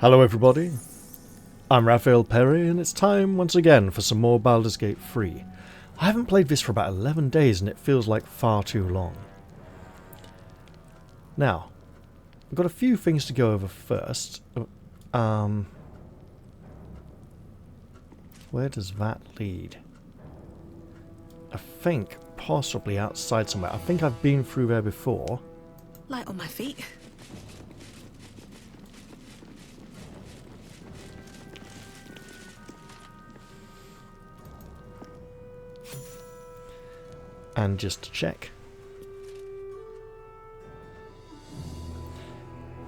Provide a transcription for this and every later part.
Hello everybody, I'm Raphael Perry and it's time once again for some more Baldur's Gate 3. I haven't played this for about 11 days and it feels like far too long. Now, I've got a few things to go over first. Where does that lead? I think possibly outside somewhere. I think I've been through there before. Light on my feet. And just to check,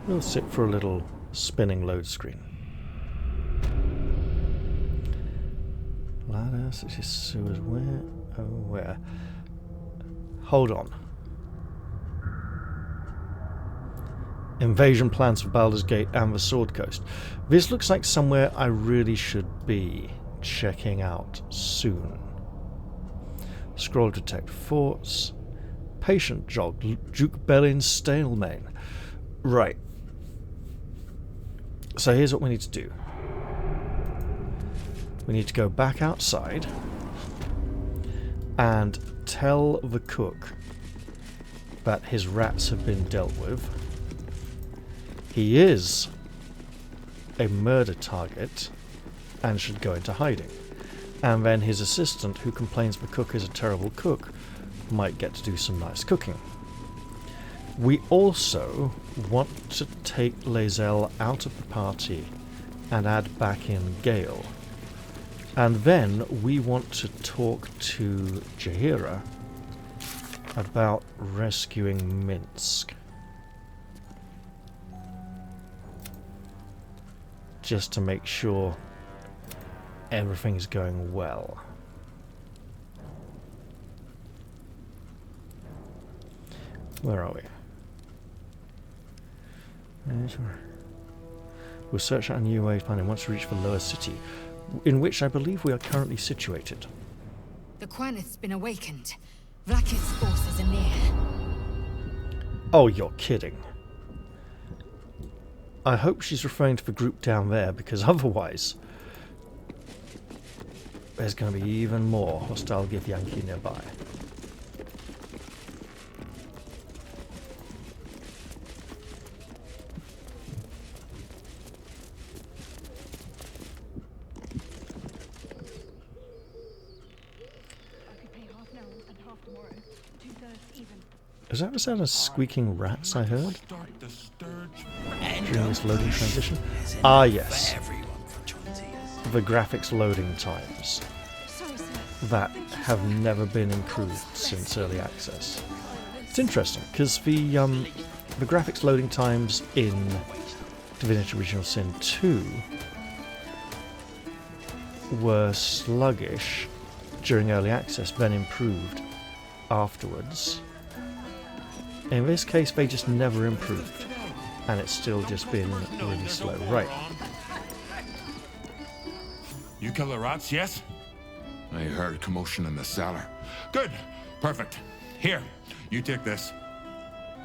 we'll sit for a little spinning load screen. Ladder, such as sewers, where? Oh, where? Hold on. Invasion plans for Baldur's Gate and the Sword Coast. This looks like somewhere I really should be checking out soon. Scroll to detect forts. Patient jog. Duke Bellin's Stalemane. Right. So here's what we need to do. We need to go back outside and tell the cook that his rats have been dealt with. He is a murder target and should go into hiding. And then his assistant, who complains the cook is a terrible cook, might get to do some nice cooking. We also want to take Lae'zel out of the party and add back in Gale. And then we want to talk to Jaheira about rescuing Minsk. Just to make sure everything's going well. Where are we? We'll search out a new way planning once we reach the lower city, in which I believe we are currently situated. The Quanith's been awakened. Vlaakith's forces are near. Oh, you're kidding. I hope she's referring to the group down there, because otherwise there's going to be even more hostile Githyanki nearby. Is that the sound of squeaking rats I heard during this loading transition? Ah, yes. The graphics loading times that have never been improved since early access. It's interesting because the graphics loading times in Divinity Original Sin 2 were sluggish during early access, then improved afterwards. In this case, they just never improved, and it's still just been really slow. Right. You kill the rats, yes? I heard commotion in the cellar. Good. Perfect. Here, you take this.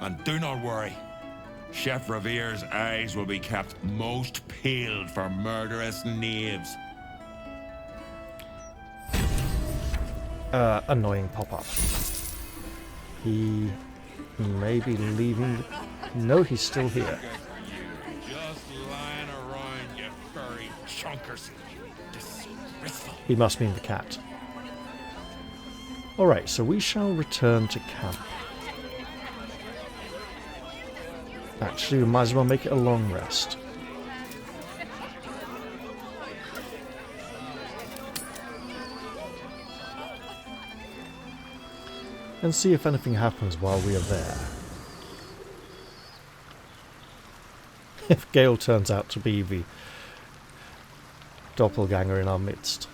And do not worry. Chef Revere's eyes will be kept most peeled for murderous knaves. Annoying pop-up. He may be leaving. No, he's still here. Just lying around, you furry chunkers. He must mean the cat. Alright, so we shall return to camp. Actually, we might as well make it a long rest. And see if anything happens while we are there. If Gale turns out to be the doppelganger in our midst.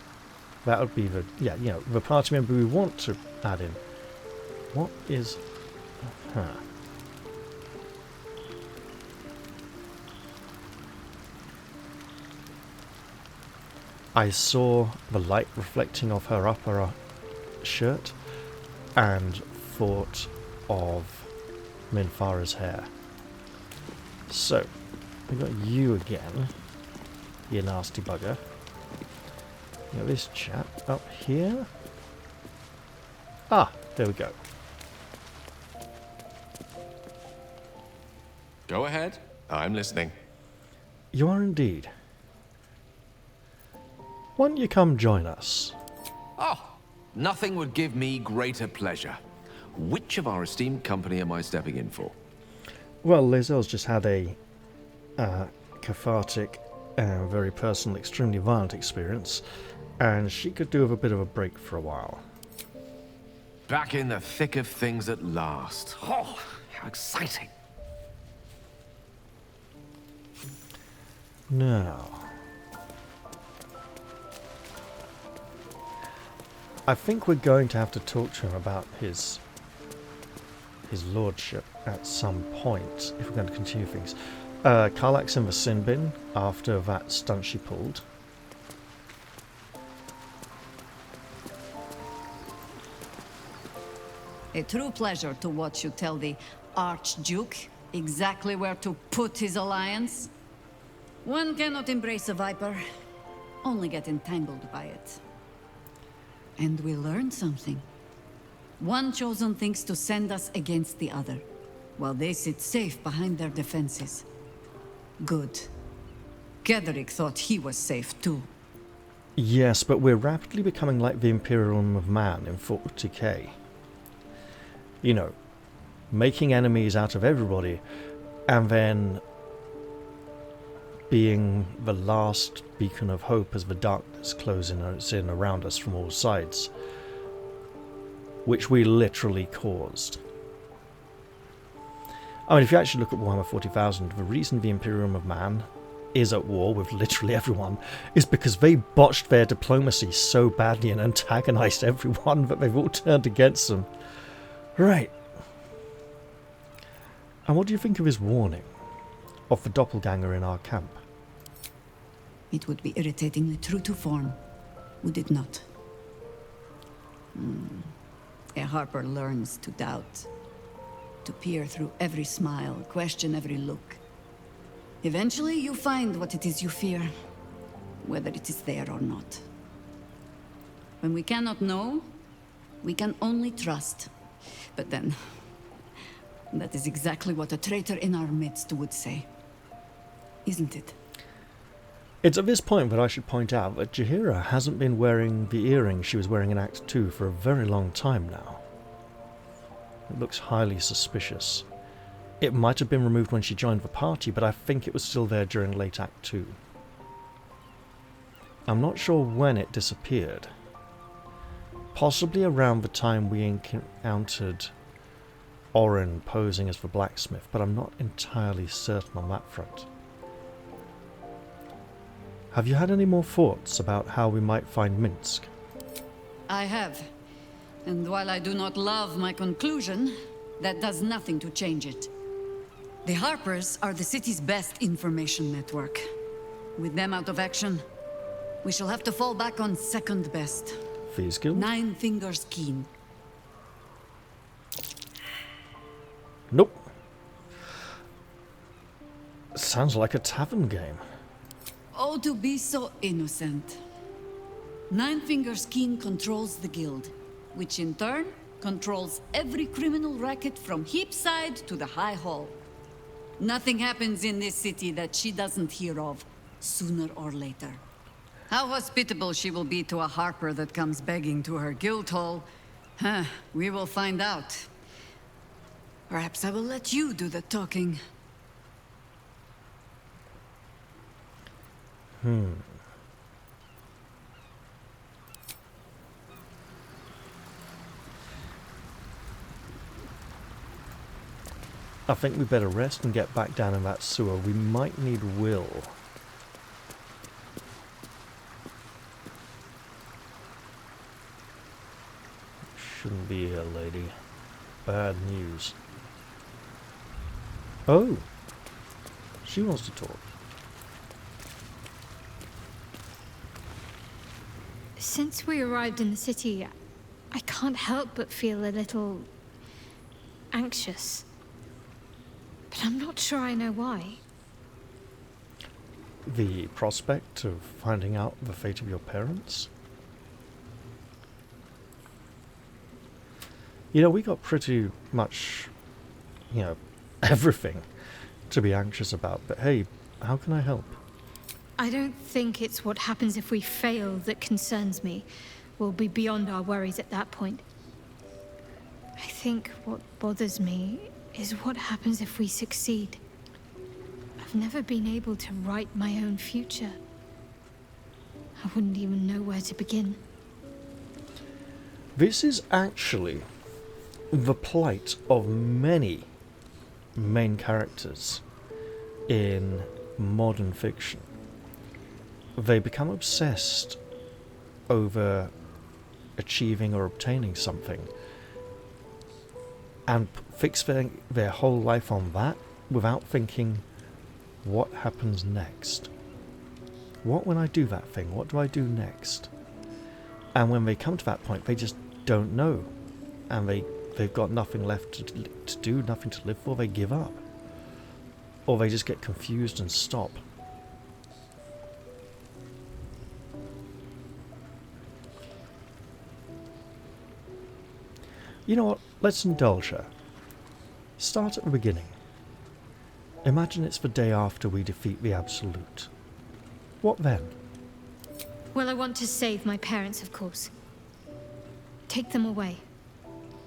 That would be the, yeah, you know, the party member we want to add in. What is... I saw the light reflecting off her upper shirt and thought of Minfara's hair. So, we got you again. You nasty bugger. You know, this chap up here. Ah, there we go. Go ahead. I'm listening. You are indeed. Why don't you come join us? Oh, nothing would give me greater pleasure. Which of our esteemed company am I stepping in for? Well, Lizelle's just had a cathartic and very personal, extremely violent experience, and she could do with a bit of a break for a while. Back in the thick of things at last. Oh, how exciting. Now, I think we're going to have to talk to him about his lordship at some point if we're going to continue things. Karlak's in the sin bin after that stunt she pulled. A true pleasure to watch you tell the Archduke exactly where to put his alliance. One cannot embrace a viper, only get entangled by it. And we learned something. One chosen thinks to send us against the other, while they sit safe behind their defenses. Good. Gedrick thought he was safe too. Yes, but we're rapidly becoming like the Imperium of Man in 40k. You know, making enemies out of everybody, and then being the last beacon of hope as the darkness closing in around us from all sides, which we literally caused. I mean, if you actually look at Warhammer 40,000, the reason the Imperium of Man is at war with literally everyone is because they botched their diplomacy so badly and antagonized everyone that they've all turned against them. Right. And what do you think of his warning of the doppelganger in our camp? It would be irritatingly true to form, would it not? A Harper learns to doubt, to peer through every smile, question every look. Eventually you find what it is you fear, whether it is there or not. When we cannot know, we can only trust. But then, that is exactly what a traitor in our midst would say. Isn't it? It's at this point that I should point out that Jaheira hasn't been wearing the earring she was wearing in Act 2 for a very long time now. It looks highly suspicious. It might have been removed when she joined the party, but I think it was still there during late Act 2. I'm not sure when it disappeared. Possibly around the time we encountered Orin posing as the blacksmith, but I'm not entirely certain on that front. Have you had any more thoughts about how we might find Minsk? I have. And while I do not love my conclusion, that does nothing to change it. The Harpers are the city's best information network. With them out of action, we shall have to fall back on second best. Thieves Guild? Nine Fingers Keen. Nope. Sounds like a tavern game. Oh, to be so innocent. Nine Fingers Keen controls the guild, which in turn controls every criminal racket from Heapside to the High Hall. Nothing happens in this city that she doesn't hear of, sooner or later. How hospitable she will be to a Harper that comes begging to her guild hall, we will find out. Perhaps I will let you do the talking. I think we better rest and get back down in that sewer. We might need Will. Shouldn't be here, lady. Bad news. Oh! She wants to talk. Since we arrived in the city, I can't help but feel a little anxious. But I'm not sure I know why. the prospect of finding out the fate of your parents? You know, we got pretty much, you know, everything to be anxious about, but hey, how can I help? I don't think it's what happens if we fail that concerns me. We'll be beyond our worries at that point. I think what bothers me is what happens if we succeed. I've never been able to write my own future. I wouldn't even know where to begin. This is actually the plight of many main characters in modern fiction. They become obsessed over achieving or obtaining something and fix their whole life on that without thinking, what happens next? What when I do that thing? What do I do next? And when they come to that point, they just don't know. And they've got nothing left to do, nothing to live for. They give up. Or they just get confused and stop. You know what? Let's indulge her. Start at the beginning. Imagine it's the day after we defeat the Absolute. What then? Well, I want to save my parents, of course. Take them away.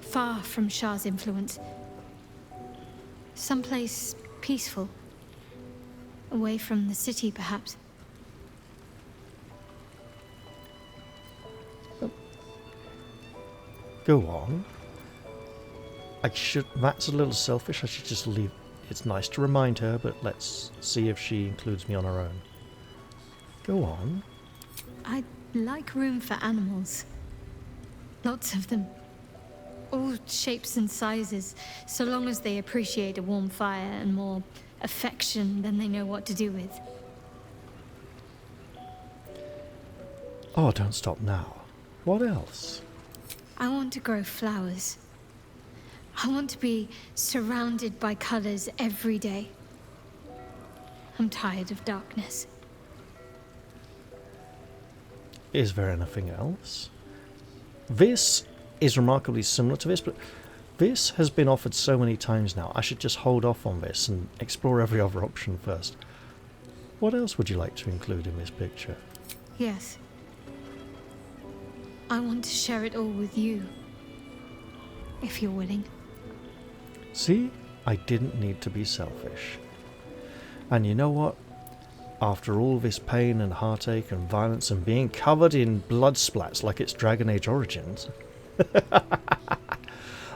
Far from Shah's influence. Someplace peaceful. Away from the city, perhaps. Go on. That's a little selfish. I should just leave. It's nice to remind her, but let's see if she includes me on her own. Go on. I'd like room for animals. Lots of them. All shapes and sizes, so long as they appreciate a warm fire and more affection than they know what to do with. Oh, don't stop now. What else? I want to grow flowers. I want to be surrounded by colors every day. I'm tired of darkness. Is there anything else? This is remarkably similar to this, but this has been offered so many times now. I should just hold off on this and explore every other option first. What else would you like to include in this picture? Yes. I want to share it all with you. If you're willing. See? I didn't need to be selfish. And you know what? After all this pain and heartache and violence and being covered in blood splats like it's Dragon Age Origins...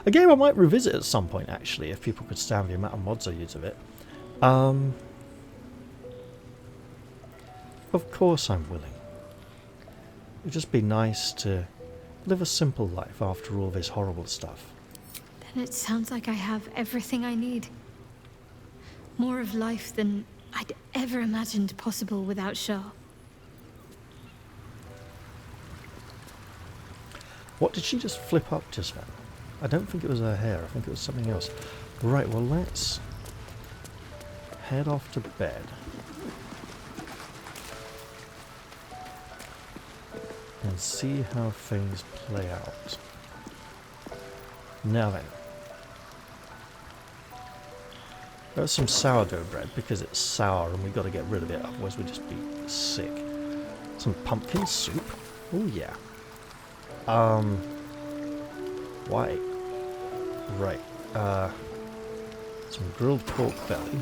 a game I might revisit at some point, actually, if people could stand the amount of mods I use of it. Of course I'm willing. It'd just be nice to live a simple life after all this horrible stuff. Then it sounds like I have everything I need. More of life than I'd ever imagined possible without Shah. What did she just flip up just then? I don't think it was her hair, I think it was something else. Right, well let's head off to bed. And see how things play out. Now then. There's some sourdough bread because it's sour and we've got to get rid of it, otherwise we'll just be sick. Some pumpkin soup. Oh yeah. Why? Right. Some grilled pork belly.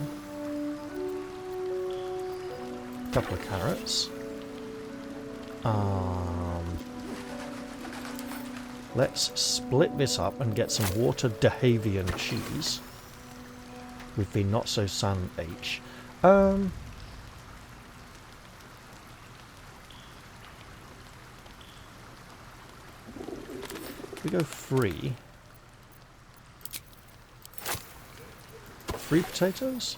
A couple of carrots. Let's split this up and get some watered Dahavian cheese with the not so sun H. We go three potatoes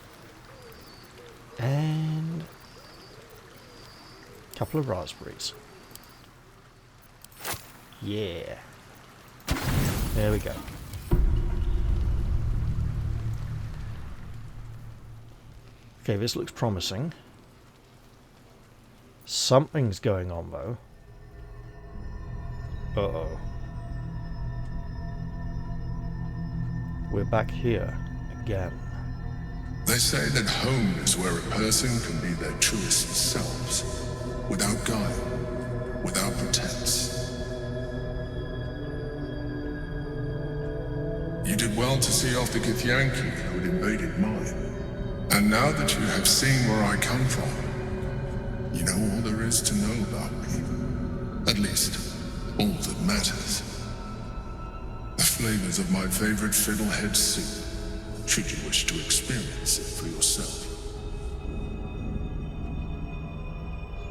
and a couple of raspberries. Yeah. There we go. Okay, this looks promising. Something's going on, though. Uh-oh. We're back here again. They say that home is where a person can be their truest selves, without guile, without pretense. You did well to see off the Githyanki who had invaded mine. And now that you have seen where I come from, you know all there is to know about me. At least, all that matters. The flavors of my favorite fiddlehead soup, should you wish to experience it for yourself.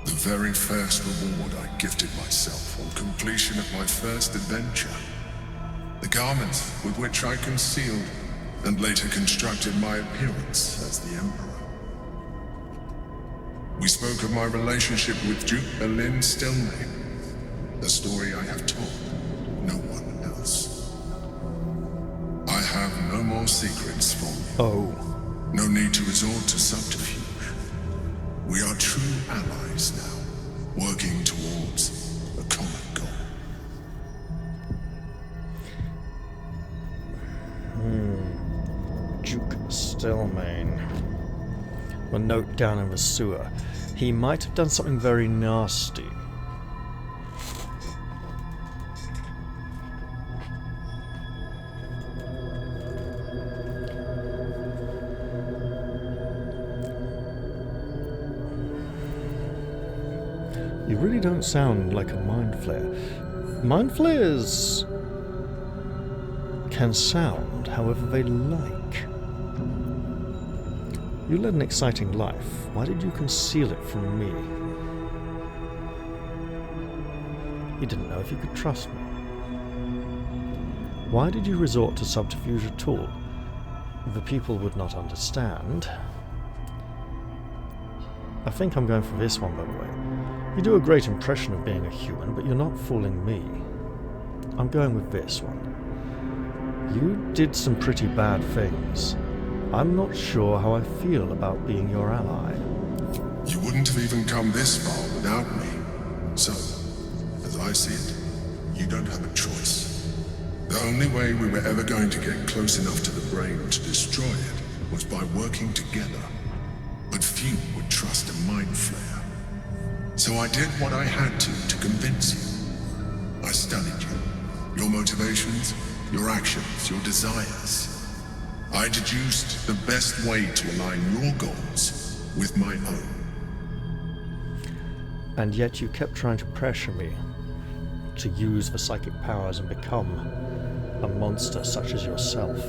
The very first reward I gifted myself on completion of my first adventure. The garments with which I concealed and later constructed my appearance as the Emperor. We spoke of my relationship with Duke Instalment, a story I have told no one else. I have no more secrets from you. Oh. No need to resort to subterfuge. We are true allies now, working towards a common goal. Duke Stillmain. A note down in the sewer. He might have done something very nasty. You really don't sound like a mind flayer. Mind flayers can sound however they like. You led an exciting life. Why did you conceal it from me? You didn't know if you could trust me. Why did you resort to subterfuge at all? The people would not understand. I think I'm going for this one, by the way. You do a great impression of being a human, but you're not fooling me. I'm going with this one. You did some pretty bad things. I'm not sure how I feel about being your ally. You wouldn't have even come this far without me. So, as I see it, you don't have a choice. The only way we were ever going to get close enough to the brain to destroy it was by working together. But few would trust a mind flayer. So I did what I had to convince you. I studied you, your motivations, your actions, your desires. I deduced the best way to align your goals with my own. And yet you kept trying to pressure me to use the psychic powers and become a monster such as yourself.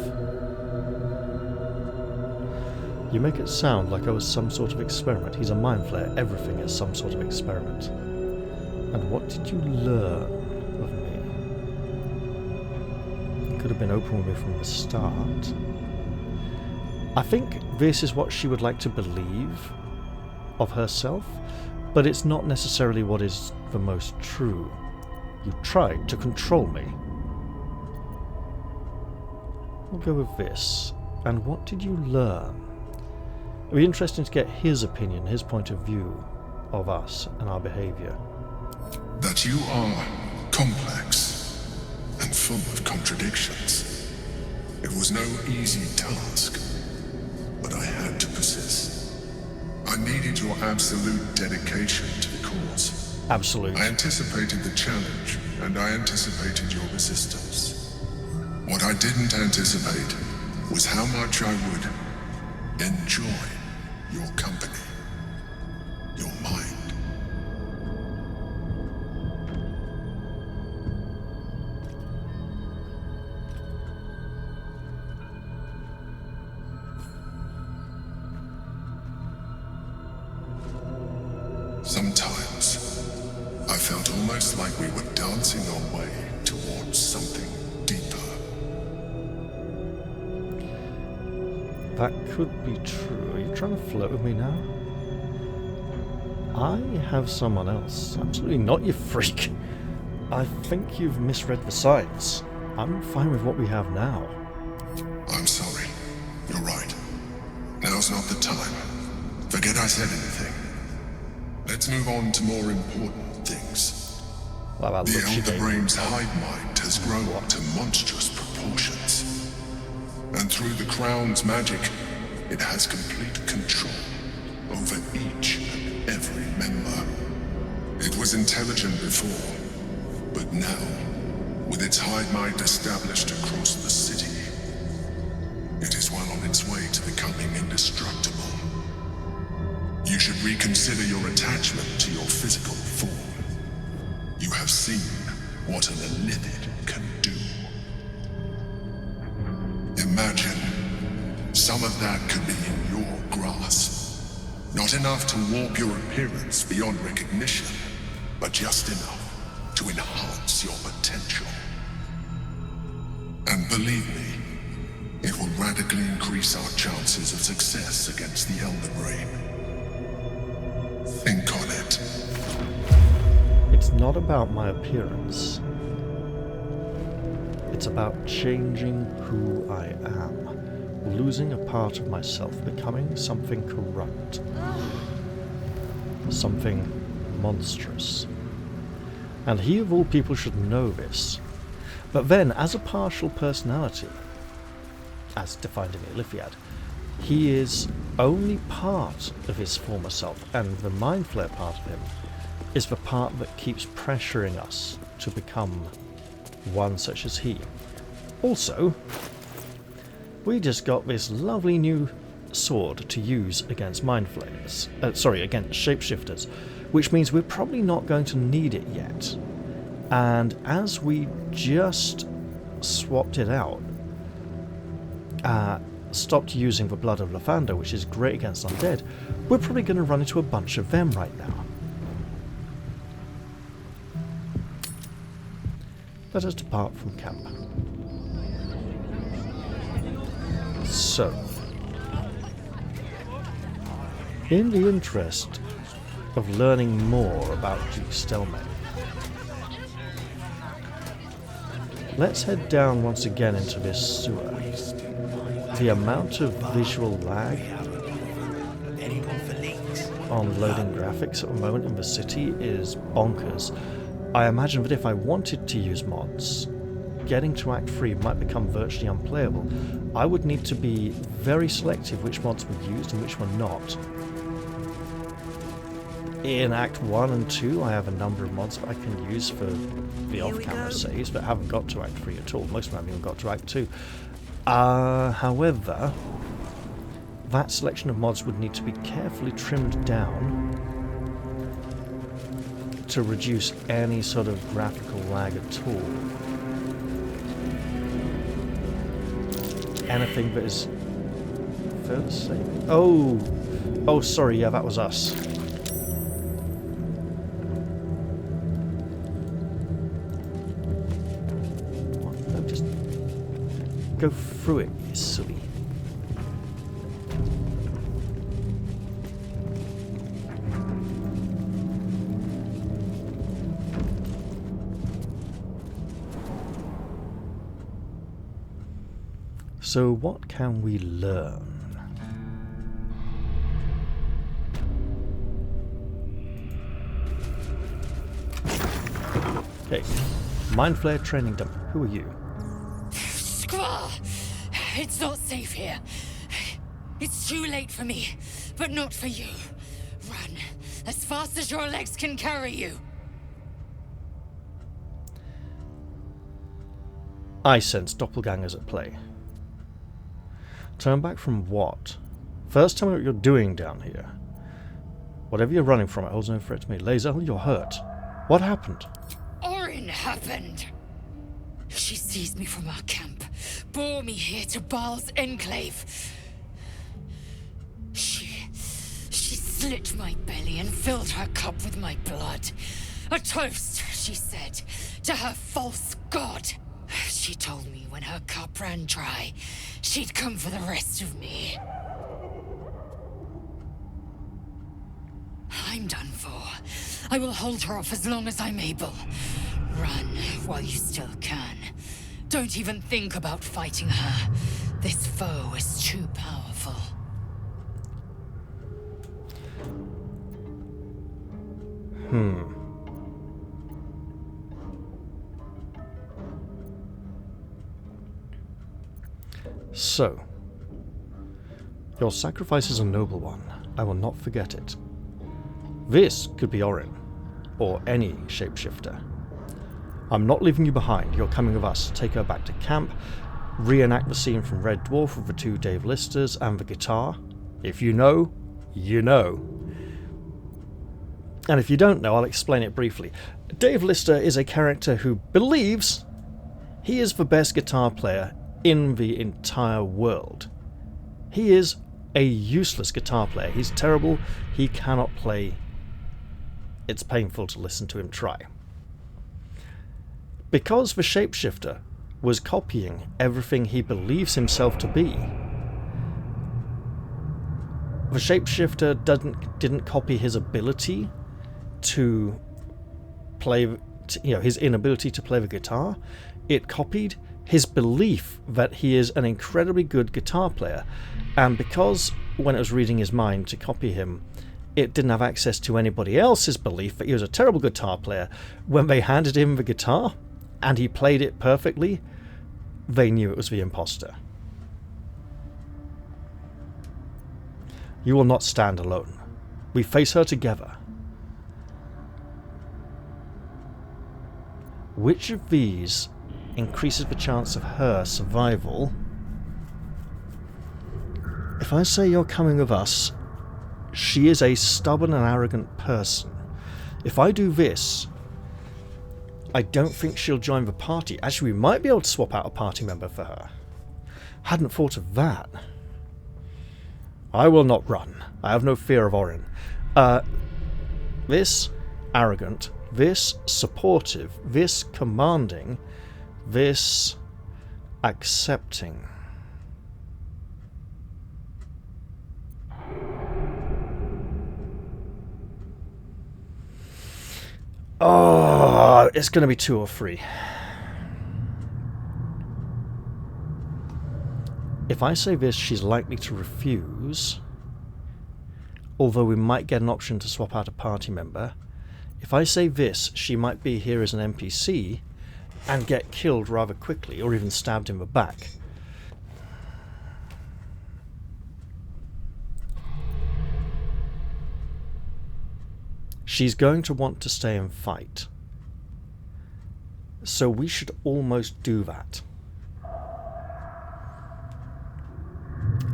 You make it sound like I was some sort of experiment. He's a mind flayer. Everything is some sort of experiment. And what did you learn of me? You could have been open with me from the start. I think this is what she would like to believe of herself, but it's not necessarily what is the most true. You tried to control me. We'll go with this. And what did you learn? It'd be interesting to get his opinion, his point of view of us and our behavior. That you are complex and full of contradictions. It was no easy task, but I had to persist. I needed your absolute dedication to the cause. Absolutely. I anticipated the challenge, and I anticipated your resistance. What I didn't anticipate was how much I would enjoy your company, your mind. Sometimes, I felt almost like we were dancing our way towards something deeper. That could be true. Are you trying to flirt with me now? I have someone else. Absolutely not, you freak. I think you've misread the signs. I'm fine with what we have now. I'm sorry. You're right. Now's not the time. Forget I said anything. let's move on to more important things. Well, that The looks Elder shitty. Brain's hive mind has grown to monstrous proportions. And through the Crown's magic, it has complete control over each and every member. It was intelligent before, but now, with its hive mind established across the city, it is well on its way to becoming indestructible. You should reconsider your attachment to your physical form. You have seen what an illithid can do. Imagine some of that could be in your grasp. Not enough to warp your appearance beyond recognition, but just enough to enhance your potential. And believe me, it will radically increase our chances of success against the Elder Brain. Think on it. It's not about my appearance. It's about changing who I am, losing a part of myself, becoming something corrupt, something monstrous. And he of all people should know this. But then, as a partial personality, as defined in the illithid, he is only part of his former self, and the mindflayer part of him is the part that keeps pressuring us to become one such as he. Also, we just got this lovely new sword to use against mindflayers, against shapeshifters, which means we're probably not going to need it yet. And as we just swapped it out, stopped using the blood of Lathander, which is great against undead, we're probably going to run into a bunch of them right now. Let us depart from camp. So, in the interest of learning more about Instalment, let's head down once again into this sewer. The amount of visual lag on loading graphics at the moment in the city is bonkers. I imagine that if I wanted to use mods, getting to Act 3 might become virtually unplayable. I would need to be very selective which mods were used and which were not. In Act 1 and 2 I have a number of mods that I can use for the off-camera saves, but haven't got to Act 3 at all. Most of them haven't even got to Act 2. However, that selection of mods would need to be carefully trimmed down to reduce any sort of graphical lag at all. Anything that is further saving. Oh, sorry, yeah, that was us. What? No, just go through it, you silly. So what can we learn? Okay, mindflayer training dump. Who are you? Squall! It's not safe here. It's too late for me, but not for you. Run as fast as your legs can carry you. I sense doppelgangers at play. Turn back from what? First, tell me what you're doing down here. Whatever you're running from, it holds no threat to me. Lae'zel, you're hurt. What happened? Orin happened. She seized me from our camp, bore me here to Baal's enclave. She slit my belly and filled her cup with my blood. A toast, she said, to her false god. She told me when her cup ran dry, she'd come for the rest of me. I'm done for. I will hold her off as long as I'm able. Run while you still can. Don't even think about fighting her. This foe is too powerful. So, your sacrifice is a noble one. I will not forget it. This could be Orin, or any shapeshifter. I'm not leaving you behind. You're coming with us. Take her back to camp, reenact the scene from Red Dwarf with the 2 Dave Listers and the guitar. If you know, you know. And if you don't know, I'll explain it briefly. Dave Lister is a character who believes he is the best guitar player in the entire world. He is a useless guitar player. He's terrible. He cannot play. It's painful to listen to him try. Because the shapeshifter was copying everything he believes himself to be, the shapeshifter didn't copy his ability to play, his inability to play the guitar. It copied his belief that he is an incredibly good guitar player, and because when it was reading his mind to copy him, it didn't have access to anybody else's belief that he was a terrible guitar player. When they handed him the guitar and he played it perfectly, they knew it was the imposter. You will not stand alone. We face her together. Which of these increases the chance of her survival? If I say you're coming with us, she is a stubborn and arrogant person. If I do this, I don't think she'll join the party. Actually, we might be able to swap out a party member for her. Hadn't thought of that. I will not run. I have no fear of Orin. This arrogant, this supportive, this commanding, this accepting. Oh, it's going to be 2 or 3. If I say this, she's likely to refuse, although we might get an option to swap out a party member. If I say this, she might be here as an NPC and get killed rather quickly, or even stabbed in the back. She's going to want to stay and fight. So we should almost do that.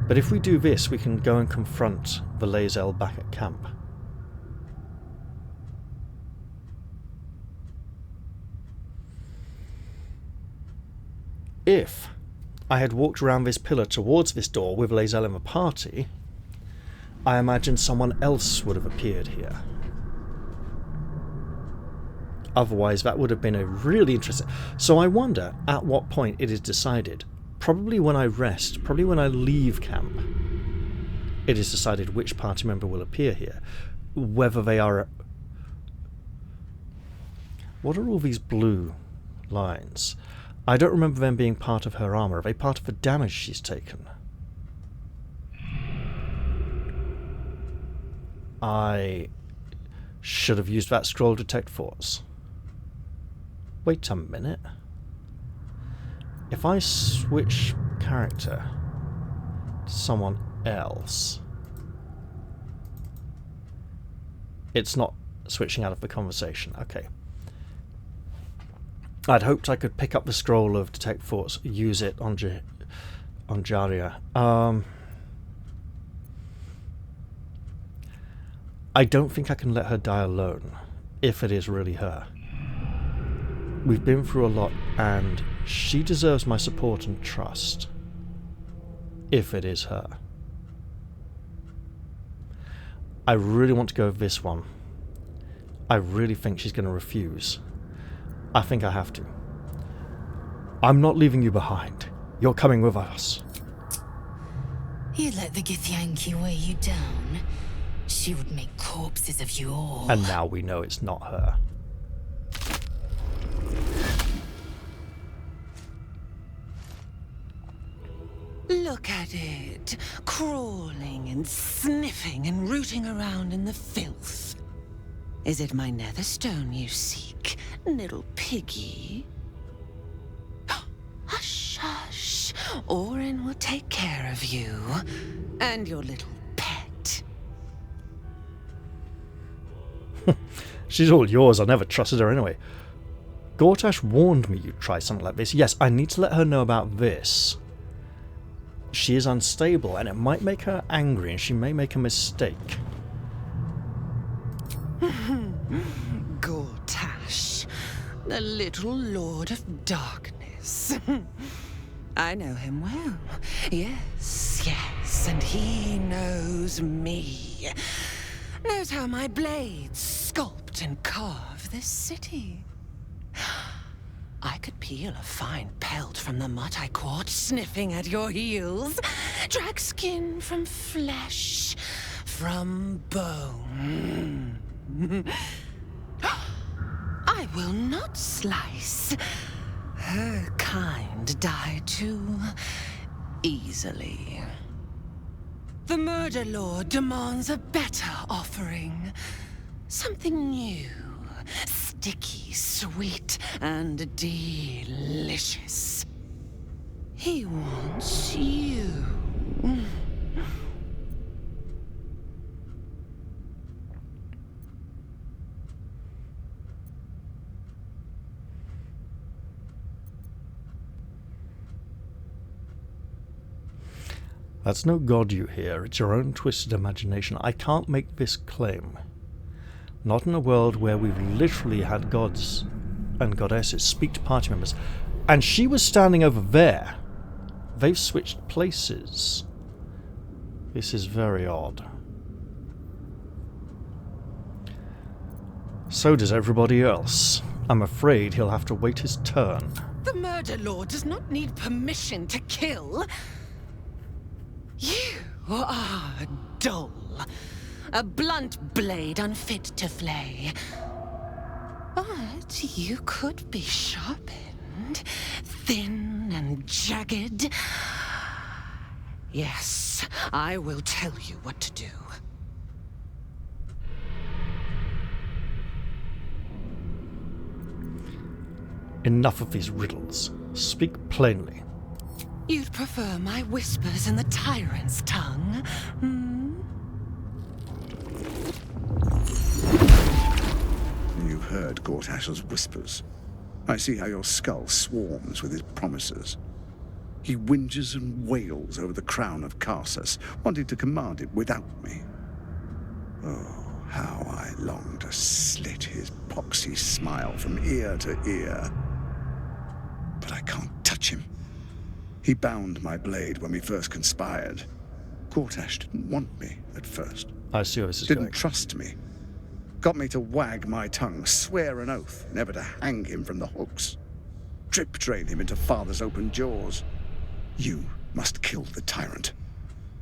But if we do this, we can go and confront the Lae'zel back at camp. If I had walked around this pillar towards this door with Lae'zel in the party, I imagine someone else would have appeared here. Otherwise, that would have been a really interesting... So I wonder at what point it is decided. Probably when I rest, probably when I leave camp, it is decided which party member will appear here. Whether they are... What are all these blue lines? I don't remember them being part of her armor. Are they part of the damage she's taken? I should have used that scroll to detect force. Wait a minute. If I switch character to someone else, it's not switching out of the conversation. Okay. I'd hoped I could pick up the scroll of detect force, use it on Jaria. I don't think I can let her die alone, if it is really her. We've been through a lot, and she deserves my support and trust, if it is her. I really want to go with this one. I really think she's going to refuse. I think I have to. I'm not leaving you behind. You're coming with us. You let the Githyanki weigh you down. She would make corpses of you all. And now we know it's not her. Look at it, crawling and sniffing and rooting around in the filth. Is it my netherstone you seek, little piggy? Hush, hush. Orin will take care of you and your little pet. She's all yours. I never trusted her anyway. Gortash warned me you'd try something like this. Yes, I need to let her know about this. She is unstable, and it might make her angry, and she may make a mistake. Gortash, the little Lord of Darkness. I know him well. Yes, yes, and he knows me. Knows how my blades sculpt and carve this city. I could peel a fine pelt from the mutt I caught sniffing at your heels. Drag skin from flesh, from bone. I will not slice. Her kind die too easily. The Murder Lord demands a better offering. Something new. Sticky, sweet, and delicious. He wants you. That's no god you hear. It's your own twisted imagination. I can't make this claim. Not in a world where we've literally had gods and goddesses speak to party members. And she was standing over there. They've switched places. This is very odd. So does everybody else. I'm afraid he'll have to wait his turn. The Murder Lord does not need permission to kill. You are dull. A blunt blade unfit to flay. But you could be sharpened, thin and jagged. Yes, I will tell you what to do. Enough of these riddles. Speak plainly. You'd prefer my whispers in the tyrant's tongue, hmm? You heard Gortash's whispers. I see how your skull swarms with his promises. He whinges and wails over the crown of Karsus, wanting to command it without me. Oh, how I long to slit his poxy smile from ear to ear. But I can't touch him. He bound my blade when we first conspired. Gortash didn't want me at first. I see how this is Didn't going. trust me. Got me to wag my tongue, swear an oath, never to hang him from the hooks. Drip drain him into father's open jaws. You must kill the tyrant.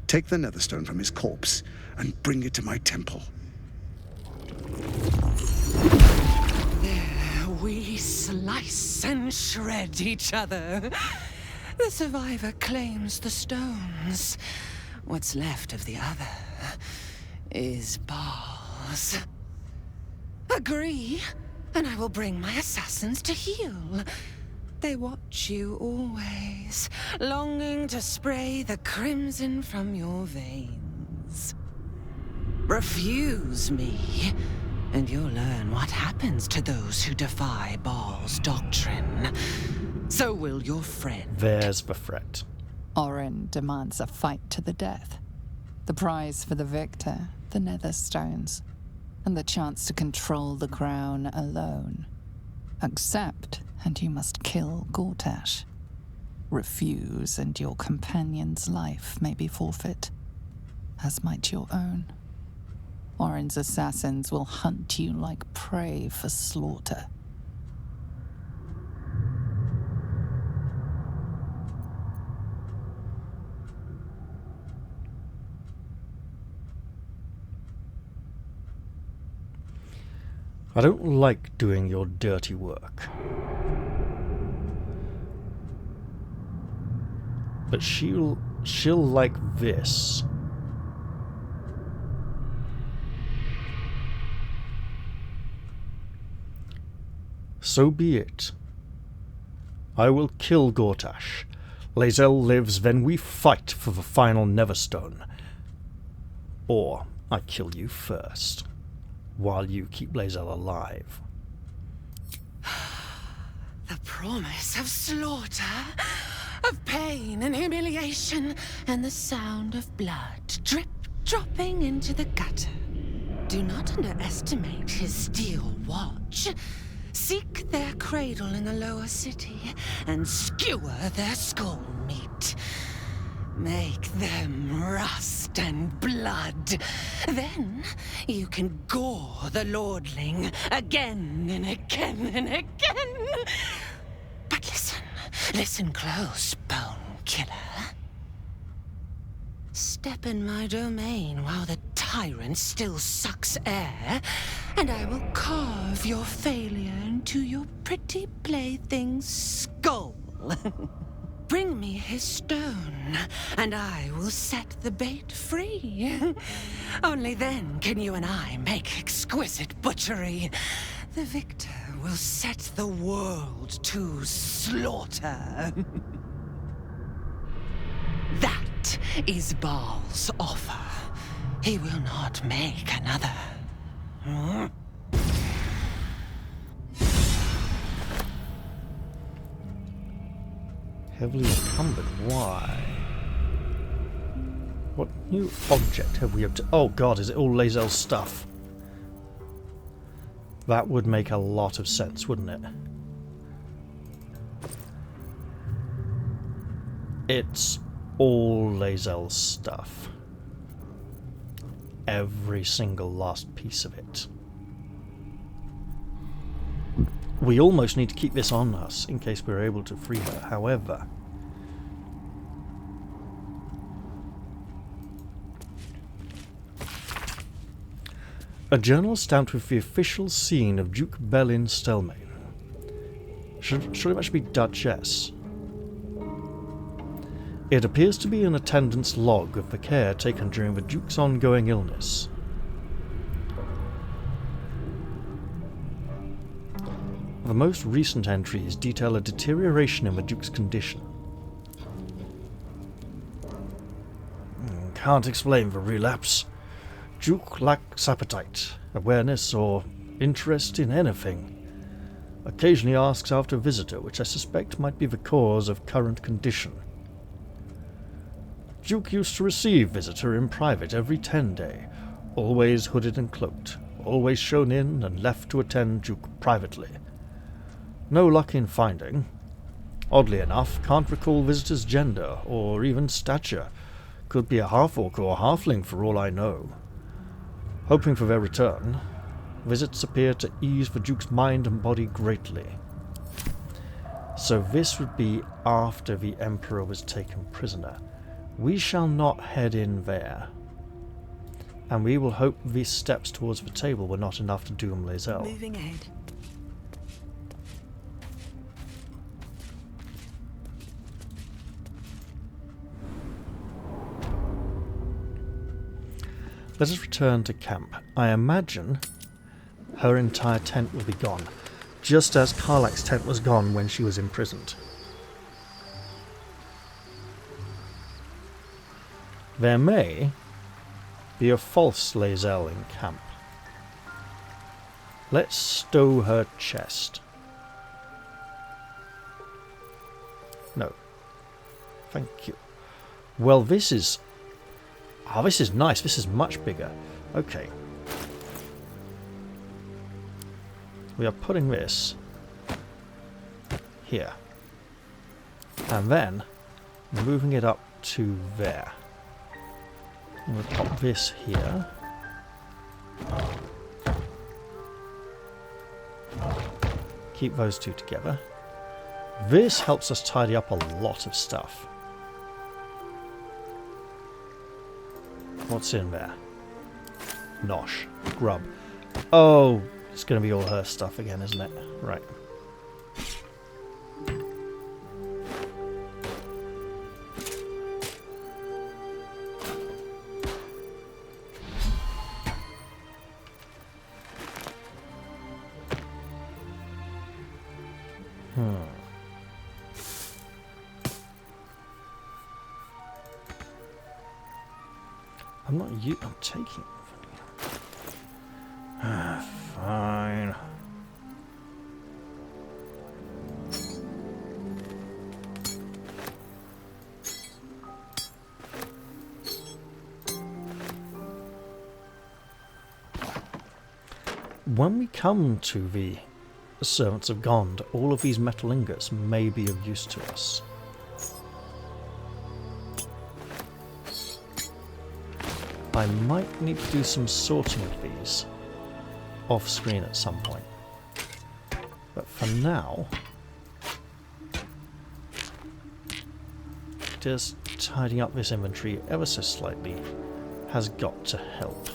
Take the netherstone from his corpse and bring it to my temple. There we slice and shred each other. The survivor claims the stones. What's left of the other is balls. Agree, and I will bring my assassins to heal. They watch you always, longing to spray the crimson from your veins. Refuse me, and you'll learn what happens to those who defy Baal's doctrine. So will your friend. There's the threat. Orin demands a fight to the death. The prize for the victor, the Netherstones, and the chance to control the crown alone. Accept, and you must kill Gortash. Refuse, and your companion's life may be forfeit, as might your own. Orin's assassins will hunt you like prey for slaughter. I don't like doing your dirty work. But she'll like this. So be it. I will kill Gortash. Lae'zel lives, then we fight for the final Neverstone. Or I kill you first, while you keep Lae'zel alive. The promise of slaughter, of pain and humiliation, and the sound of blood dropping into the gutter. Do not underestimate his steel watch. Seek their cradle in the lower city and skewer their skull meat. Make them rust and blood. Then you can gore the lordling again and again and again. But listen close, bone killer. Step in my domain while the tyrant still sucks air, and I will carve your failure into your pretty plaything's skull. Bring me his stone, and I will set the bait free. Only then can you and I make exquisite butchery. The victor will set the world to slaughter. That is Baal's offer. He will not make another. Heavily encumbered. Why? What new object have we obtained? Oh god, is it all Lae'zel's stuff? That would make a lot of sense, wouldn't it? It's all Lae'zel's stuff. Every single last piece of it. We almost need to keep this on us in case we're able to free her. However, a journal stamped with the official scene of Duke Belin Stelmane. Should it actually be Duchess? It appears to be an attendance log of the care taken during the Duke's ongoing illness. The most recent entries detail a deterioration in the Duke's condition. Can't explain the relapse. Duke lacks appetite, awareness, or interest in anything. Occasionally asks after a visitor, which I suspect might be the cause of current condition. Duke used to receive visitor in private every 10 day, always hooded and cloaked, always shown in and left to attend Duke privately. No luck in finding. Oddly enough, can't recall visitor's gender, or even stature. Could be a half-orc or a halfling for all I know. Hoping for their return, visits appear to ease the Duke's mind and body greatly. So this would be after the Emperor was taken prisoner. We shall not head in there. And we will hope these steps towards the table were not enough to doom Lae'zel. Moving ahead. Let us return to camp. I imagine her entire tent will be gone, just as Karlach's tent was gone when she was imprisoned. There may be a false Lae'zel in camp. Let's stow her chest. No. Thank you. Well, this is... Oh, this is nice. This is much bigger. Okay. We are putting this here. And then moving it up to there. And we'll pop this here. Keep those two together. This helps us tidy up a lot of stuff. What's in there? Nosh. Grub. Oh, it's going to be all her stuff again, isn't it? Right. I'm not I'm taking it. Fine. When we come to the Servants of Gond, all of these metal ingots may be of use to us. I might need to do some sorting of these off screen at some point. But for now, just tidying up this inventory ever so slightly has got to help.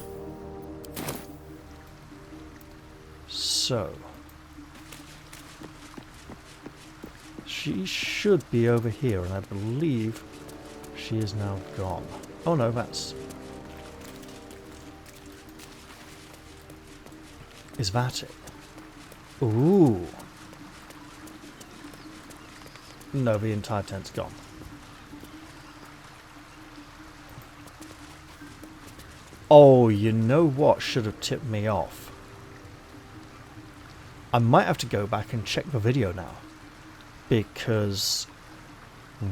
So, she should be over here, and I believe she is now gone. Oh no, that's... Is that it? Ooh. No, the entire tent's gone. Oh, you know what should have tipped me off? I might have to go back and check the video now. Because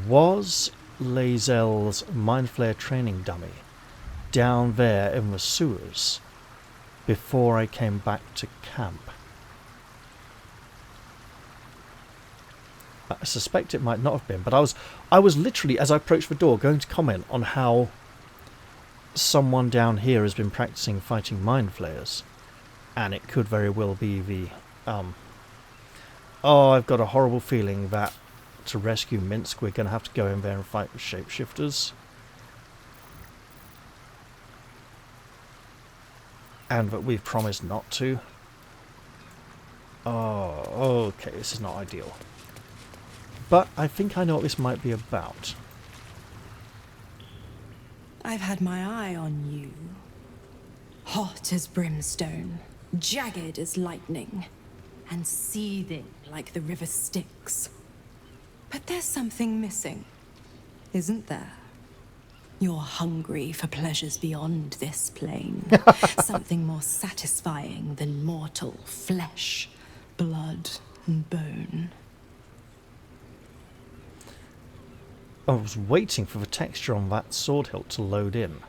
was Lae'zel's mindflayer training dummy down there in the sewers before I came back to camp? I suspect it might not have been, but I was literally, as I approached the door, going to comment on how someone down here has been practicing fighting mind flayers, and it could very well be the oh, I've got a horrible feeling that to rescue Minsk we're going to have to go in there and fight with shapeshifters, and that we've promised not to. Oh, okay, this is not ideal, but I think I know what this might be about. I've had my eye on you. Hot as brimstone, jagged as lightning, and seething like the river Styx. But there's something missing, isn't there? You're hungry for pleasures beyond this plane. Something more satisfying than mortal flesh, blood, and bone. I was waiting for the texture on that sword hilt to load in.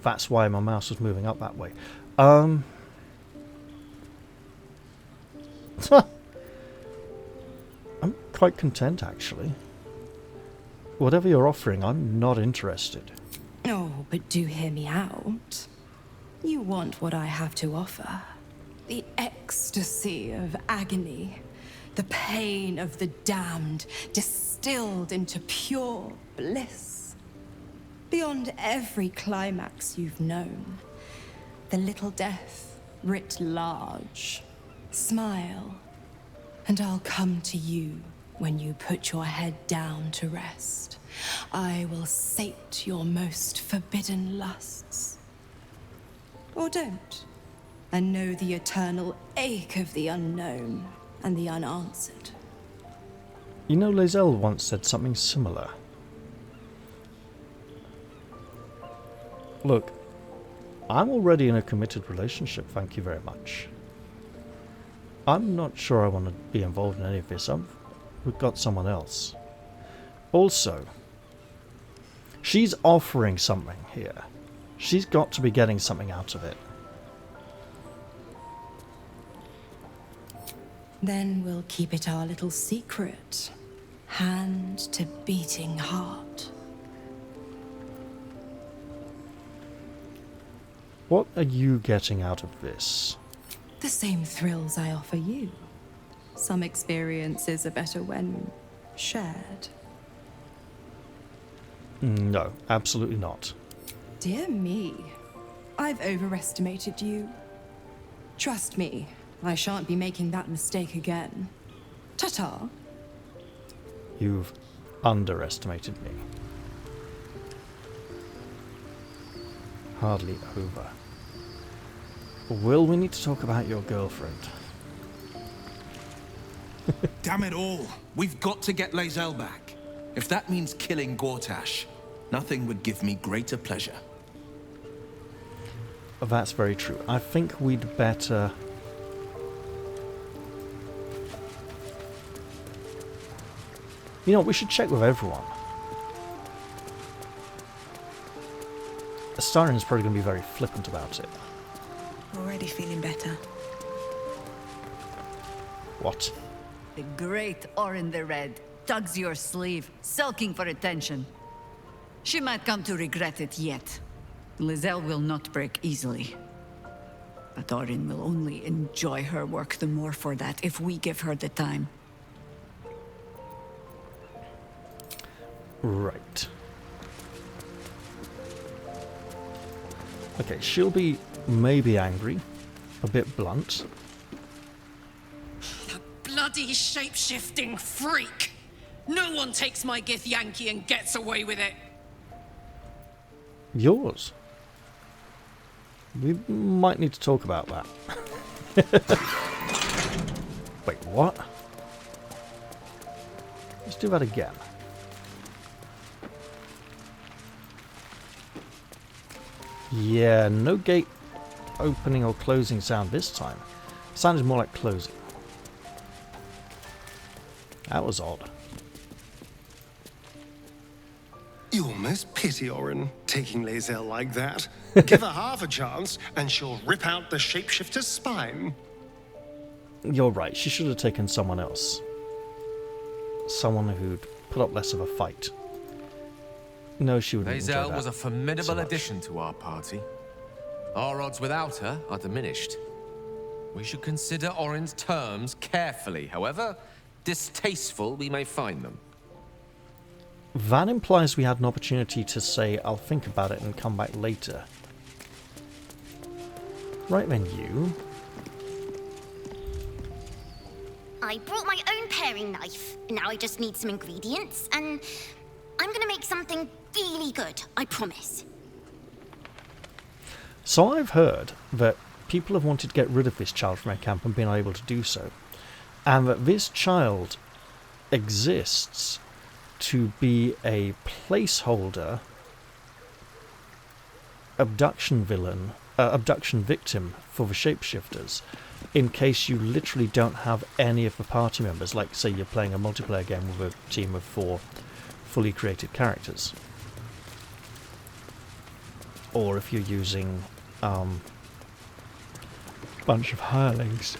That's why my mouse was moving up that way. I'm quite content, actually. Whatever you're offering, I'm not interested. Oh, but do hear me out. You want what I have to offer. The ecstasy of agony. The pain of the damned, distilled into pure bliss. Beyond every climax you've known. The little death writ large. Smile, and I'll come to you when you put your head down to rest. I will sate your most forbidden lusts. Or don't, and know the eternal ache of the unknown and the unanswered. You know, Lae'zel once said something similar. Look, I'm already in a committed relationship, thank you very much. I'm not sure I want to be involved in any of this. We've got someone else. Also, she's offering something here. She's got to be getting something out of it. Then we'll keep it our little secret. Hand to beating heart. What are you getting out of this? The same thrills I offer you. Some experiences are better when shared. No, absolutely not. Dear me, I've overestimated you. Trust me, I shan't be making that mistake again. Ta-ta. You've underestimated me. Hardly over. Will we need to talk about your girlfriend? Damn it all! We've got to get Lae'zel back. If that means killing Gortash, nothing would give me greater pleasure. That's very true. I think we'd better... You know, we should check with everyone. Starin's probably going to be very flippant about it. Already feeling better. What? The great Orin the Red tugs your sleeve, sulking for attention. She might come to regret it yet. Lizelle will not break easily. But Orin will only enjoy her work the more for that if we give her the time. Right. Okay, she'll be maybe angry, a bit blunt. The bloody shape-shifting freak! No one takes my Githyanki and gets away with it! Yours? We might need to talk about that. Wait, what? Let's do that again. Yeah, no gate opening or closing sound this time. Sounded more like closing. That was odd. You almost pity Orin, taking Lizelle like that. Give her half a chance, and she'll rip out the shapeshifter's spine. You're right, she should have taken someone else. Someone who'd put up less of a fight. No, she wouldn't enjoy that Lizelle was a formidable addition to our party. Our odds without her are diminished. We should consider Orin's terms carefully, however distasteful we may find them. That implies we had an opportunity to say, I'll think about it and come back later. Right then, you. I brought my own paring knife. Now I just need some ingredients, and I'm gonna make something really good, I promise. So I've heard that people have wanted to get rid of this child from their camp and been unable to do so. And that this child exists to be a placeholder abduction victim for the shapeshifters, in case you literally don't have any of the party members, like say you're playing a multiplayer game with a team of 4 fully created characters. Or if you're using a bunch of hirelings.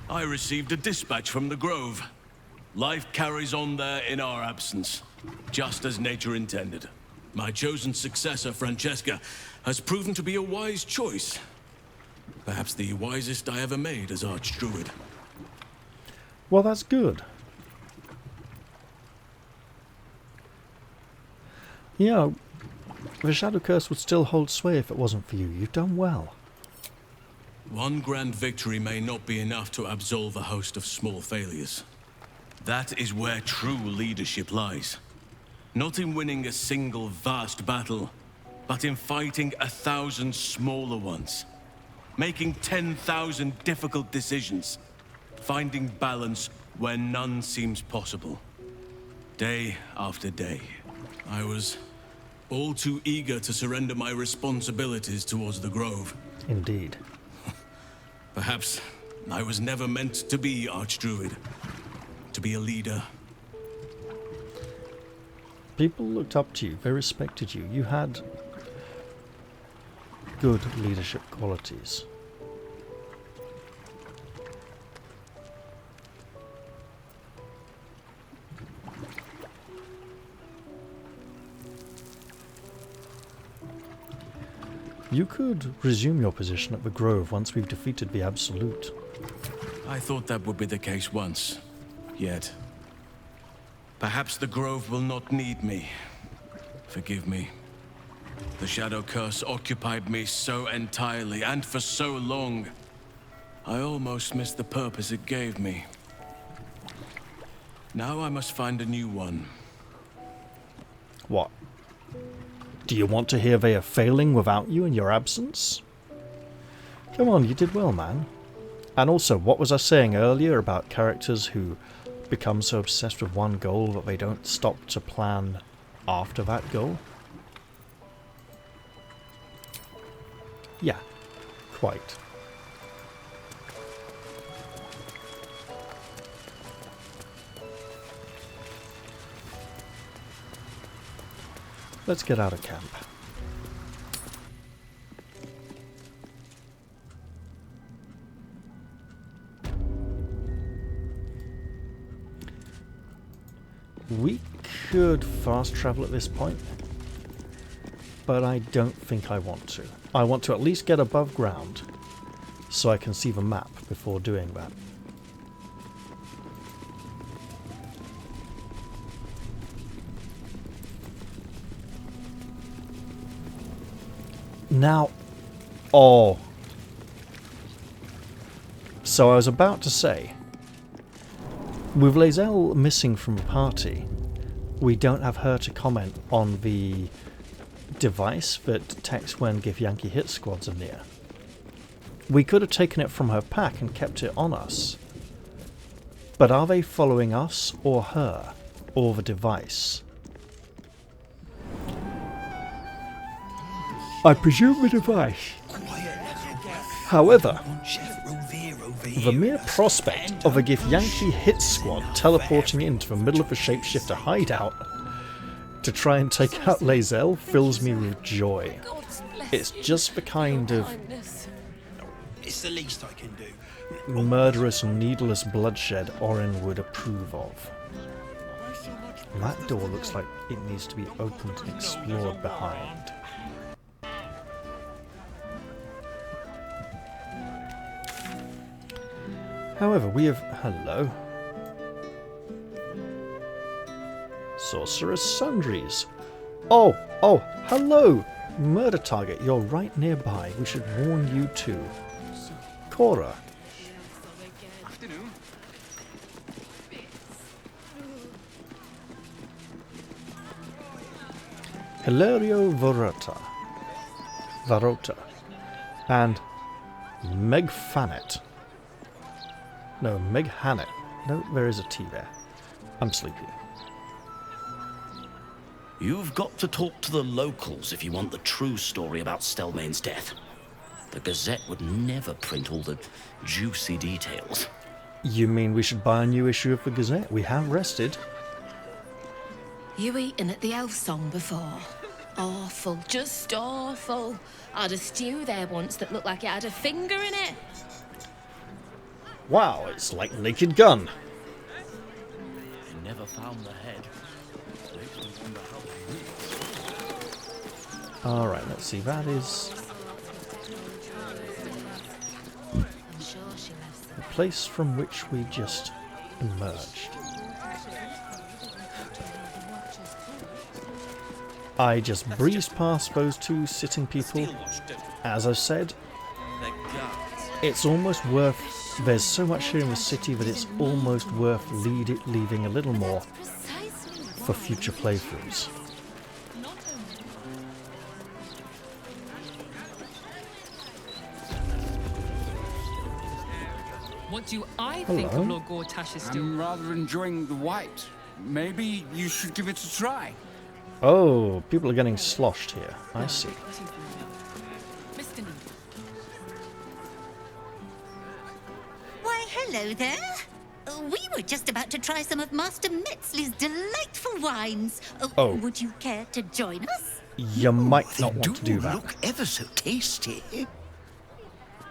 I received a dispatch from the Grove. Life carries on there in our absence, just as nature intended. My chosen successor, Francesca, has proven to be a wise choice. Perhaps the wisest I ever made as Archdruid. Well, that's good. You know, the Shadow Curse would still hold sway if it wasn't for you. You've done well. One grand victory may not be enough to absolve a host of small failures. That is where true leadership lies. Not in winning a single vast battle, but in fighting 1,000 smaller ones. Making 10,000 difficult decisions. Finding balance where none seems possible. Day after day, I was all too eager to surrender my responsibilities towards the Grove. Indeed. Perhaps I was never meant to be Archdruid, to be a leader. People looked up to you, they respected you. You had good leadership qualities. You could resume your position at the Grove once we've defeated the Absolute. I thought that would be the case once. Yet. Perhaps the Grove will not need me. Forgive me. The Shadow Curse occupied me so entirely, and for so long. I almost missed the purpose it gave me. Now I must find a new one. What? Do you want to hear they are failing without you in your absence? Come on, you did well, man. And also, what was I saying earlier about characters who become so obsessed with one goal that they don't stop to plan after that goal? Yeah, quite. Let's get out of camp. We could fast travel at this point, but I don't think I want to. I want to at least get above ground so I can see the map before doing that. Now, oh. So I was about to say, with Lae'zel missing from the party, we don't have her to comment on the device that detects when Githyanki hit squads are near. We could have taken it from her pack and kept it on us. But are they following us or her, or the device? I presume the device. However, the mere prospect of a Githyanki hit squad teleporting into the middle of a shapeshifter hideout to try and take out Lae'zel fills me with joy. It's just the kind of it's the least I can do. Murderous, needless bloodshed Orin would approve of. That door looks like it needs to be opened and explored behind. However, we have... Hello. Sorcerer's Sundries. Oh, hello! Murder target, you're right nearby. We should warn you too. Cora. Afternoon. Hilario Varota. And Meg Fanet. No, Meg Hannett. No, there is a T there. I'm sleepy. You've got to talk to the locals if you want the true story about Stelmane's death. The Gazette would never print all the juicy details. You mean we should buy a new issue of the Gazette? We have rested. You eaten at the Elf Song before? Awful, just awful. I had a stew there once that looked like it had a finger in it. Wow, it's like Naked Gun. I never found the head. Alright, let's see, that is... the place from which we just emerged. I just breezed past those two sitting people. As I've said, it's almost worth... There's so much here in the city that it's almost worth leaving a little more for future playthroughs. What do I think of Lord Gortash's stew? I'm rather enjoying the white. Maybe you should give it a try. Oh, people are getting sloshed here. I see. Why, hello there. We were just about to try some of Master Metzley's delightful wines. Oh. Would you care to join us? You might not want to do that. Look ever so tasty.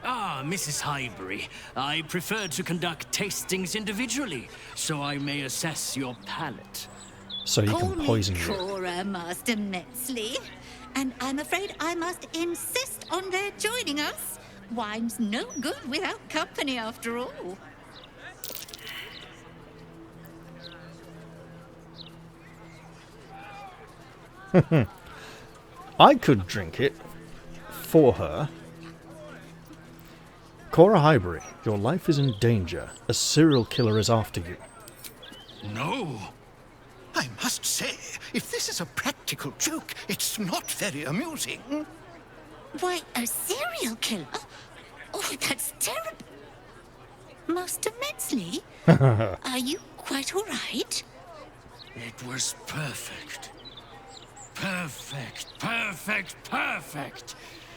Ah, Mrs. Highbury, I prefer to conduct tastings individually, so I may assess your palate. So you can poison you. Cora, Master Metzley. And I'm afraid I must insist on their joining us. Wine's no good without company, after all. I could drink it for her. Cora Highbury, your life is in danger. A serial killer is after you. No. I must say, if this is a practical joke, it's not very amusing. Why, a serial killer? Oh, that's terrible. Master Metzley, are you quite all right? It was perfect. Perfect, perfect, perfect.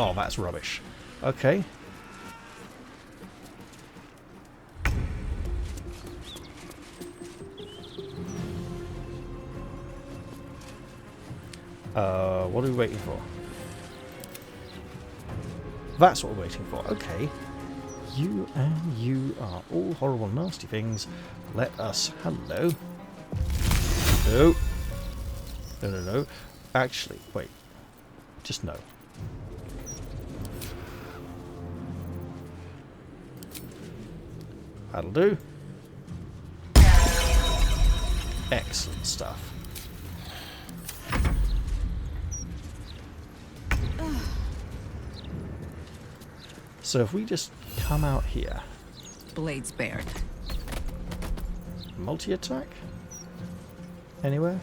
Oh, that's rubbish. Okay. What are we waiting for? That's what we're waiting for. Okay. You and you are all horrible, nasty things. Let us... Hello. No. No, no, no. Actually, wait. Just no. That'll do. Excellent stuff. So if we just come out here. Blades bared. Multi-attack? Anywhere?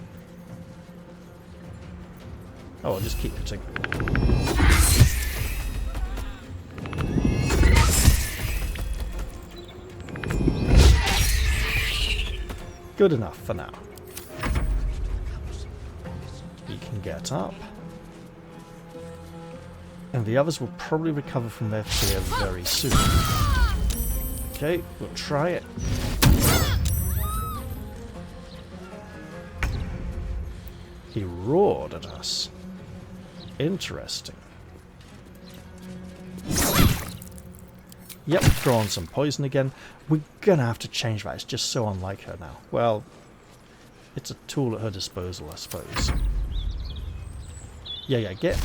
Oh, I'll just keep hitting. Good enough for now. You can get up. And the others will probably recover from their fear very soon. Okay, we'll try it. He roared at us. Interesting. Yep, throw on some poison again. We're gonna have to change that. It's just so unlike her now. Well, it's a tool at her disposal, I suppose. Yeah, get...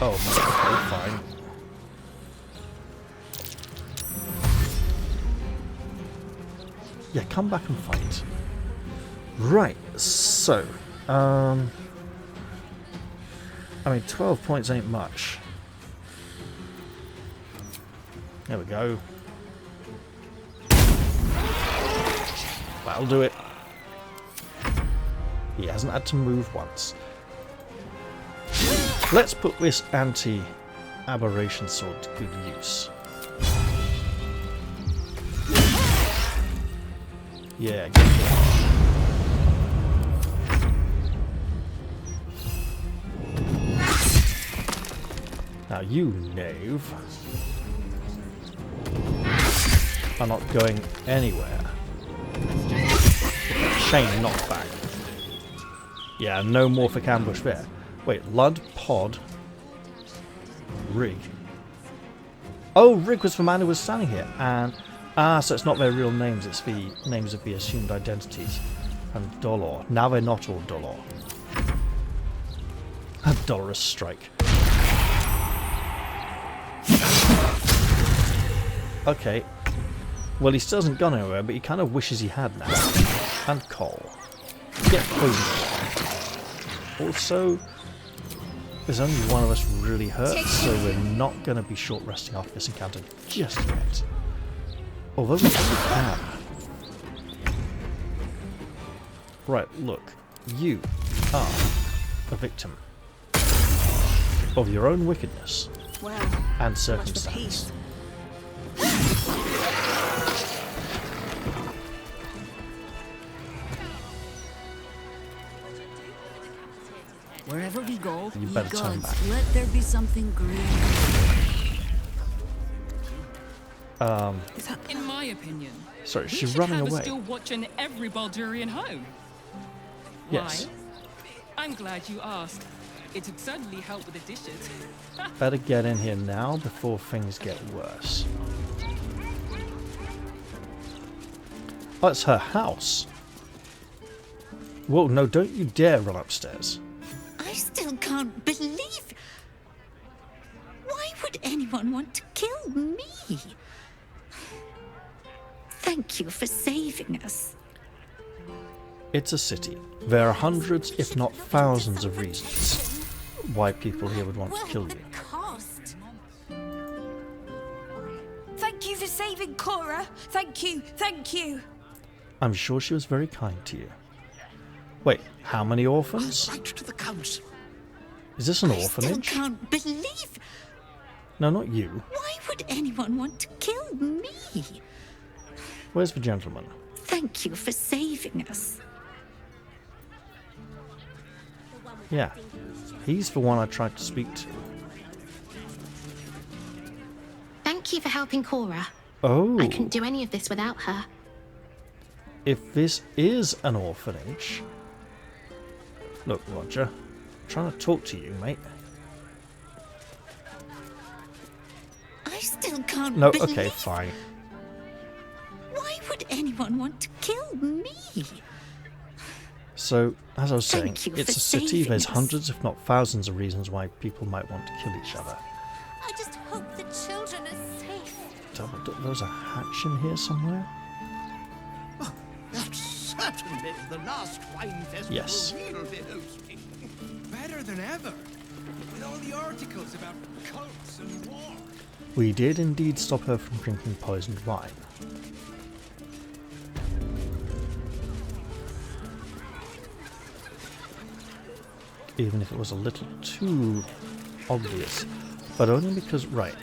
Oh, okay, fine. Yeah, come back and fight. Right, so... I mean, 12 points ain't much. There we go. That'll do it. He hasn't had to move once. Let's put this anti-aberration sword to good use. Yeah, good. Now you, knave, are not going anywhere. Chain knockback. Yeah, no morphic ambush there. Wait, Lud, Pod, Rig. Oh, Rig was the man who was standing here. And so it's not their real names, it's the names of the assumed identities. And Dolor. Now they're not all Dolor. A dolorous strike. Okay. Well, he still hasn't gone anywhere, but he kind of wishes he had now. And Cole. Get poisoned. Also, there's only one of us really hurt, so we're not going to be short resting after this encounter just yet. Although we can. Right, look. You are a victim of your own wickedness and circumstance. Wherever we go, you better turn back. Let there be something green. In my opinion, sorry, she's running away. Still watching every Baldurian home. Yes. Why? I'm glad you asked. It'd certainly help with the dishes. Better get in here now before things get worse. Oh, it's her house. Whoa, no, don't you dare run upstairs. I still can't believe... Why would anyone want to kill me? Thank you for saving us. It's a city. There are hundreds, if not thousands, of reasons why people here would want to kill you. Thank you for saving Cora. Thank you. Thank you. I'm sure she was very kind to you. Wait, how many orphans? Right to the council. Is this an I still orphanage? can't believe... No, not you. Why would anyone want to kill me? Where's the gentleman? Thank you for saving us. Yeah, He's the one I tried to speak to. Thank you for helping Cora. Oh. I couldn't do any of this without her. If this is an orphanage... Look, Roger. I'm trying to talk to you, mate. I still can't No, believe... okay, fine. Why would anyone want to kill me? So, as I was saying, Thank you it's for a city. saving There's us. hundreds, if not thousands, of reasons why people might want to kill each other. I just hope the children are safe. There's a hatch in here somewhere? That's certainly the last wine festival Yes. we'll be hosting. Better than ever. With all the articles about cults and war. We did indeed stop her from drinking poisoned wine. Even if it was a little too obvious. But only because... Right.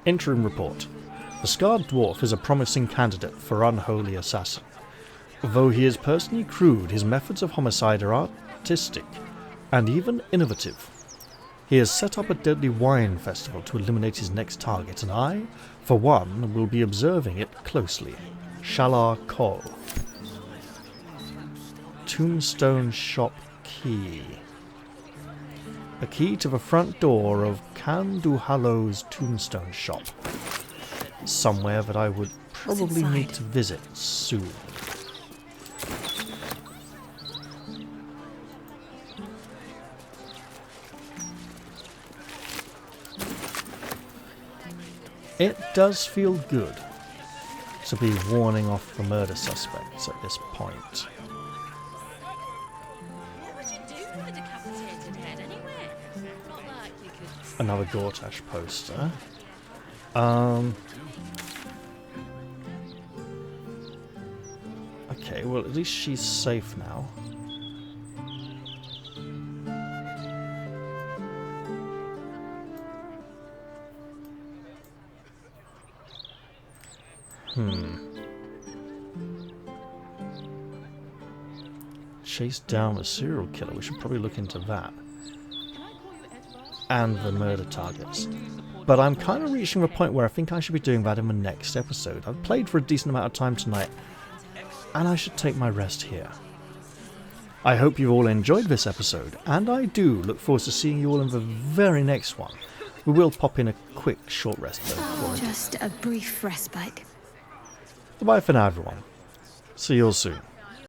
Interim report. The Scarred Dwarf is a promising candidate for Unholy Assassin. Though he is personally crude, his methods of homicide are artistic and even innovative. He has set up a deadly wine festival to eliminate his next target, and I, for one, will be observing it closely. Shalar Kol. Tombstone Shop Key. A key to the front door of Kanduhalo's Tombstone Shop. Somewhere that I would probably need to visit soon. It does feel good to be warning off the murder suspects at this point. What would you do with a decapitated head anyway? Not like you could... Another Gortash poster. Okay, well at least she's safe now. Chase down the serial killer. We should probably look into that. And the murder targets. But I'm kind of reaching the point where I think I should be doing that in the next episode. I've played for a decent amount of time tonight, and I should take my rest here. I hope you all enjoyed this episode, and I do look forward to seeing you all in the very next one. We will pop in a quick short rest though for it. Just a brief respite. Goodbye for now, everyone. See you all soon.